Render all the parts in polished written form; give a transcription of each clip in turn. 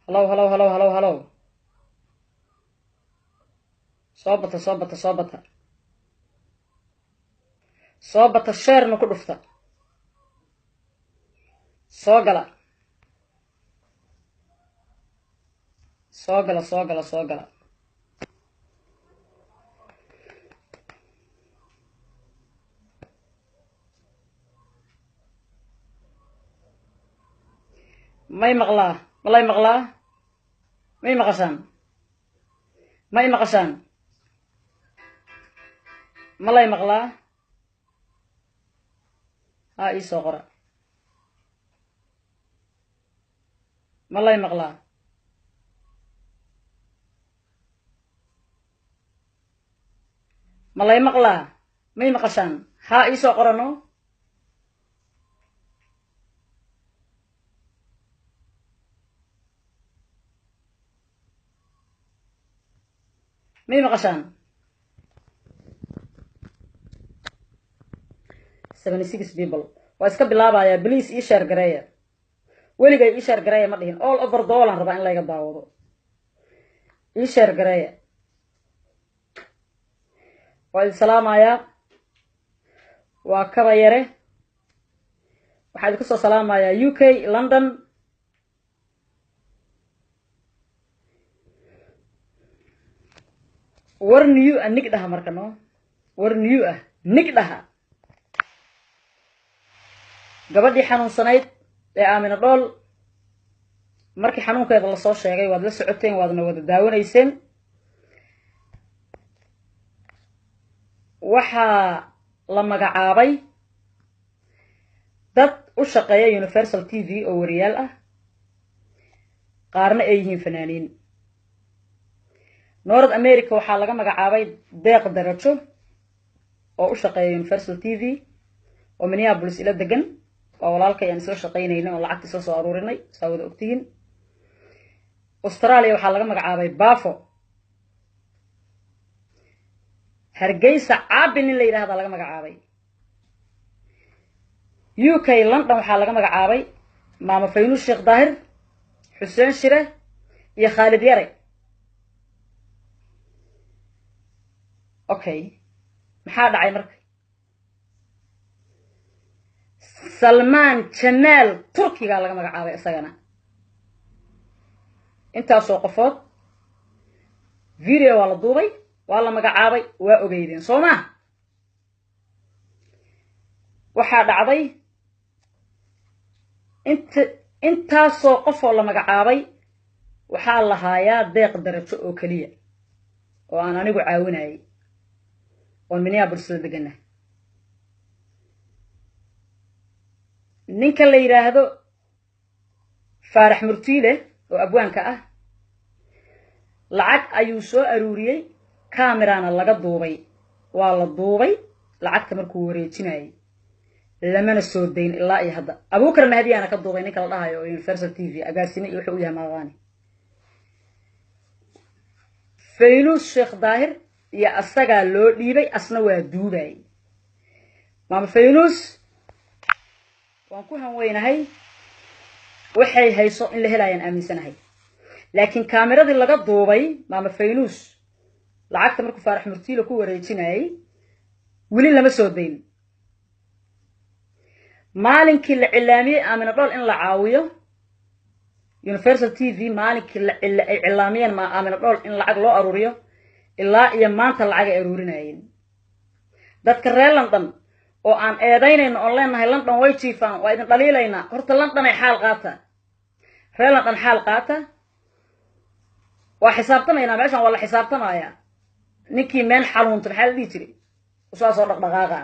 Hello, hello, hello, hello, hello. Soobata, soobata, soobata. Soobata sheer ma ku dhufta. Soo gala. Soo gala, soo gala, soo gala. May maqlaa. Malay maqlaa. May maqashaan. May maqashaan. Malay maqlaa. Haa ii soo qora. Malay maqlaa. Malay maqlaa. May maqashaan. Haa ii soo qora no. May maqashaan. 76 people. Waa iska bilaabayaa. Please ii share gareeya. weligay ii share gareeya ma dhihin. All over the world aan rabaa in layga daawado. ii share gareeya. waa idin salaamayaa. waa kaba yare. waxaa idinku soo salaamayaa UK, London. war new ah nig dhaha marka no. war new ah nig dhaha. gabadhii xanuunsanayd ee Aamina Dhool markii xanuunkeeda la soo sheegay waad la socoteen waadna wada daawanayseen. waxaa la magacaabay dad u shaqeeya Universal TV oo wariyaal ah qaarna ay yihiin fanaaniin. North America waxaa laga magacaabay deeq darajo oo u shaqeeya Universal TV oo Minneapolis ila degan oo walaalkay aan soo shaqeynayna oo lacagta soo aruurinay soo wada ogtiin. Australia waxaa laga magacaabay Bafo. Hargeysa caabin in la yiraahdo laga magacaabay. UK London waxaa laga magacaabay Maama Faynus Sheekh Daahir, Xuseen Shire iyo Khalid Yare. okay maxaa dhacay markay Salman Channel Turkiga laga magacaabay isagana. intaasoo qofood video waa la duubay waa la magacaabay waa ogeydeen Sooma. waxaa dhacday intaasoo qof oo la magacaabay waxaa la haayaa deeq darajo oo kaliya oo aan anigu caawinayay oo Minneapolis la degana. ninka la yiraahdo Faarax Murtiile oo abwaanka ah lacag ayuu soo aruuriyay kaamirana laga duubay waa la duubay lacagta markuu wareejinayay lamana soo deyn ilaa iyo hadda. Abuukar Mahdi ana ka duubay ninka la dhahayo Universal TV agaasime iyo wuxuu yahay maaqani. Faynus Sheekh Daahir iyo asaga loo dhiibay asna waa duubay. Maama Faynus waan ku hanweynahay waxay hayso in la helayaan aaminsanahay. laakiin kaamiradii laga duubay Maama Faynus lacagta markuu Faarax Murtiile ku wareejinayay wili lama soo deyn. maalinkii la cilaamiyay Aamina Dhool in la caawiyo Universal TV maalinkii la cilaamiyeen ma Aamina Dhool in lacag loo aruuriyo ilaa iyo maanta lacag ay aruurinayeen. dadka reer London oo aan eedaynayno oo leenahay London way jiifaan waa idin dhaliilayna horta London ay xaal qaata. reer London xaal qaata waa xisaabtamaynaa meeshan waa la xisaabtamayaa. ninkii meen xaluunta maxaa la dhihi jiray usoo soo dhaqdhaqaaqa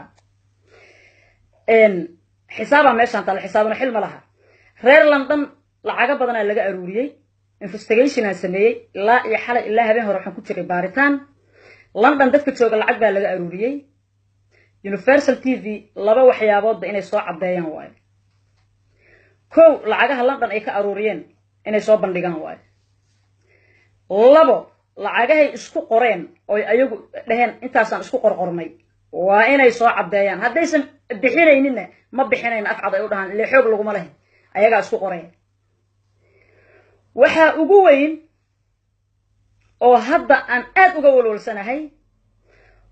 xisaaba meeshan tal xisaabna xil ma laha. reer London lacaga badan laga aruuriyay investigation aan sameeyay ilaa iyo xalay ilaa habeen hore waxaan ku jiray baaritaan. London dadka jooga lacag baa laga aruuriyay. Universal TV laba waxyaabood inay soo cadeeyaan waay. kow lacagaha London ay ka aruuriyeen inay soo bandhigaan waay. labo lacagahay isku qoreen oo ayagu dhaheen intaasaan isku qorqornay waa inay soo cadeeyaan. haddaysan bixinayninna ma bixinayn afcad ay u dhahan ilaa xoog lagu ma leh ayaga isku qoreen. waxa ugu weyn oo hadda aan aad uga walwalsanahay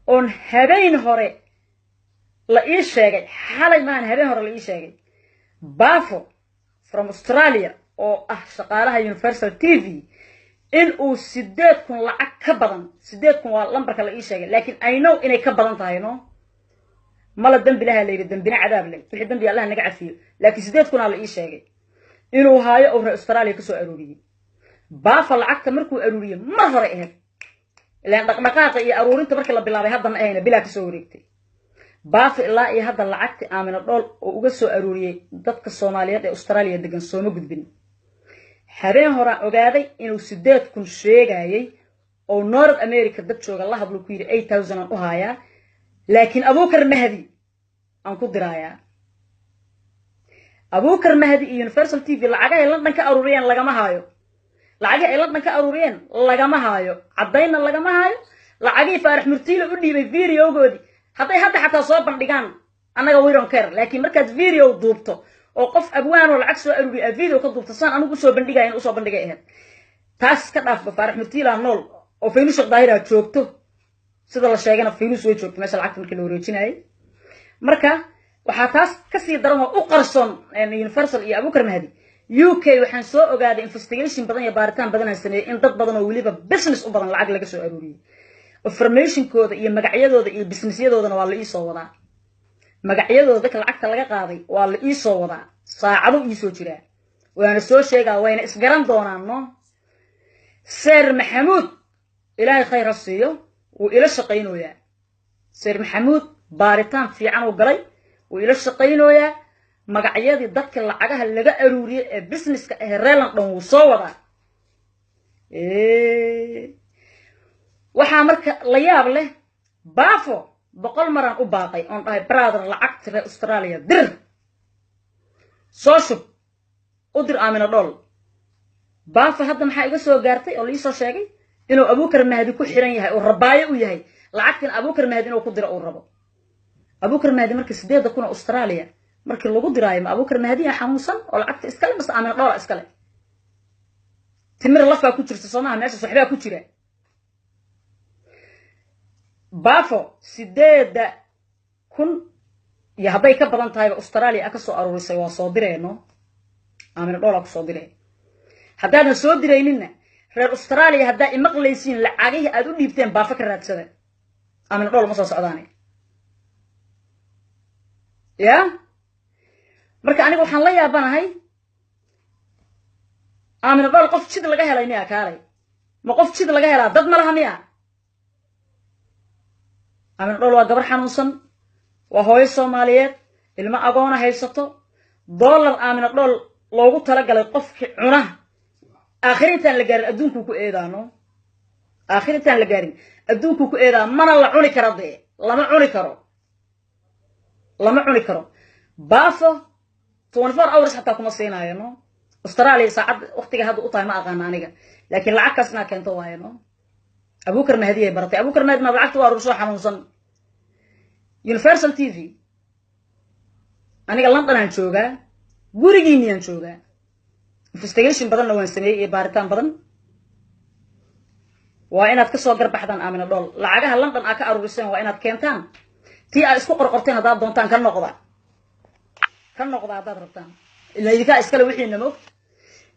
oon habeen hore la ii sheegay xalay maan habeen hore la ii sheegay Bafo from Australia oo ah shaqaalaha Universal TV in uu 8,000 lacag ka badan 8,000 waa lambarka la ii sheegay laakiin I know inay ka badan tahay no mala dambi laha leeyahay dambina cadaab leh wixii dambi Allah naga cafiyo laakiin 8,000 la ii sheegay inuu haayo oo Australia ka soo arooriyay Bafo lacagta markuu arooriyay mar hore ahayd ilaan dhaqdhaqaaqa iyo aruurinta markii la bilaabay hadda ma ahayna bilaa ka soo wareegtay Bafo ilaa iyo hadda lacagta Aamina Dhool oo uga soo arooriyay dadka Soomaaliyeed ee Australia degan sooma gudbin habeen hore ogaaday inuu 8,000 sheegayay oo North America dad jooga la hadlo ku yiri 8,000 u haayaa laakiin Abuukar Mahdi aan ku diraaya Abuukar Mahdi iyo Universal TV lacagaha London ka aruuriyeen lagama haayo lacagaha London ka aruuriyeen lagama haayo cadayna lagama haayo lacagii Faarax Murtiile u dhiibay videogoodi hadday hadda xataa soo bandhigaan anaga we don't care laakiin markaad video duubto oo qof abwaan oo lacag soo aruuriyo video ka duubto san anigu soo bandhigay in u soo bandhigay ahayd taas ka dhaaf Faarax Murtiile nool oo Faynus Daahir joogto sida la sheegana Faynus way joogto meesha lacagta markii la wareejinayay marka waxa taas ka sii daran oo u qarsoon Universal iyo Abuukar Mahdi UK waxaan soo ogaaday investigation badan iyo baaritaan badan aan sameeyay in dad badan oo waliba business u badan lacag laga soo aruuriyay information kooda iyo magacyadooda iyo businessyadooda waa la ii soo wadaa magacyadooda dadka lacagta laga qaaday waa la ii soo wadaa saacado ii soo jira waana soo sheegaa wayna isgaran doonaan no Sir Maxamuud ilaahay khayr ha siiyo uu ila shaqeynooyaa Sir Maxamuud baaritaan fiican oo galay uu ila shaqeynooyaa magacyadii dadka lacagaha laga aruuriyay ee businesska ee Reeland dhan uu soo wadaa waxa marka la yaab leh Bafo 100 maran u baaqay on dhahay brother lacagta reer Australia dir soo shub u dir Aamina Dhool Bafo hadda maxaa iga soo gaartay oo la ii soo sheegay inuu Abuukar Mahdi ku xiran yahay oo rabaayo u yahay lacagtan Abuukar Mahdi inuu ku diro oo rabo Abuukar Mahdi markii 8,000 Australia markii lagu diraayo ma Abuukar Mahdi xanuunsan oo lacagta iska leh mas Aamina Dhool iska leh timir lafa ku jirta Soomaha meesha saxbaa ku jira Bafo 8,000 iyo haday ka badan tahay Australia ka soo aruurisay waa soo direeno Aamina Dhool ku soo direy hadaan soo direynina reer Australia hadaa imaqleysiin lacagihii aad u dhiibteen Bafo ka raadsada Aamina Dhool ma soo socdaanay ya marka aniga waxaan la yaabanahay Aamina Dhool qof jid laga helay miya kaalay ma qof jid laga helaa dad ma laha miya Aamina Dhool waa gabar xanuunsan waa hooyo Soomaaliyeed ilma agoona haysato dollar Aamina Dhool loogu tala galay qofkii cuna aakhiritan la gaarin adduunku ku eedaano aakhiritan la gaarin adduunku ku eedaa mana la cuni karo lama cuni karo Bafo 24 hours hatta kuma siinayno Australia saacad waqtiga hadda u tahay ma aqaan aniga laakiin lacag kasna keento waayno Abuukar Mahdi ay baratay Abuukar Mahdi ma lacagtu waa ruuso xanuunsan Universal TV aniga London aan joogaa gurigiiniyaan joogaa investigation badan waan sameeyay baaritaan badan waa inaad ka soo garbaxdaan Aamina Dhool lacagaha London ka aruuriseen waa inaad keentaan tii aad isku qorqorteen hadaad doontaan ka noqda hadaad rabtaan ilaa idinka iskala wixiina moog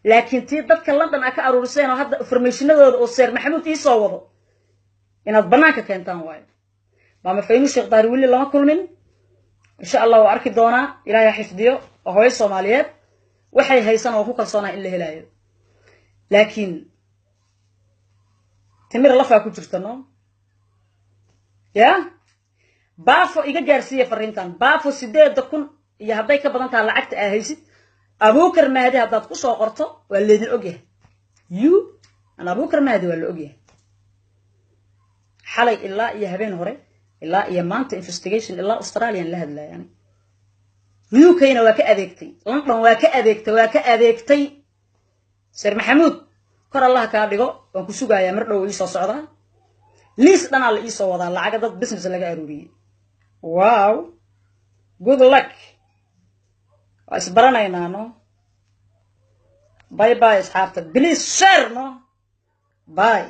laakiin tii dadka London ka aruuriseen oo hadda informationadooda oo Sir Maxamuud ii soo wado inaad banaanka keentaan waayo maama Faynus Daahir wili lama kulmin insha Allah waa arki doonaa ilaahay xifdiyo oo hooyo Soomaaliyeed waxay haysan oo ku kalsoonaa in la helaayo laakiin timir lafa ku jirtano ya Bafo iga gaarsiiyay fariintan Bafo 8,000 iyo haday ka badan tahay lacagta ay haysid Abuukar Mahdi hadaad ku soo qorto waa leedin ogyahay ana Abuukar Mahdi waa la ogyahay xalay ilaa iyo habeen hore ilaa iyo maanta investigation ilaa Australian la hadlayaan UK-na waa ka adeegtay London waa ka adeegtay Sir Maxamuud kor Allah ka dhigo waan ku sugayaa mar dhow ii soo socda liis dhan la ii soo wada lacag dad business laga aruuriyay wow good luck isbaranayna no باي باي اصحابتك بليز شير نو باي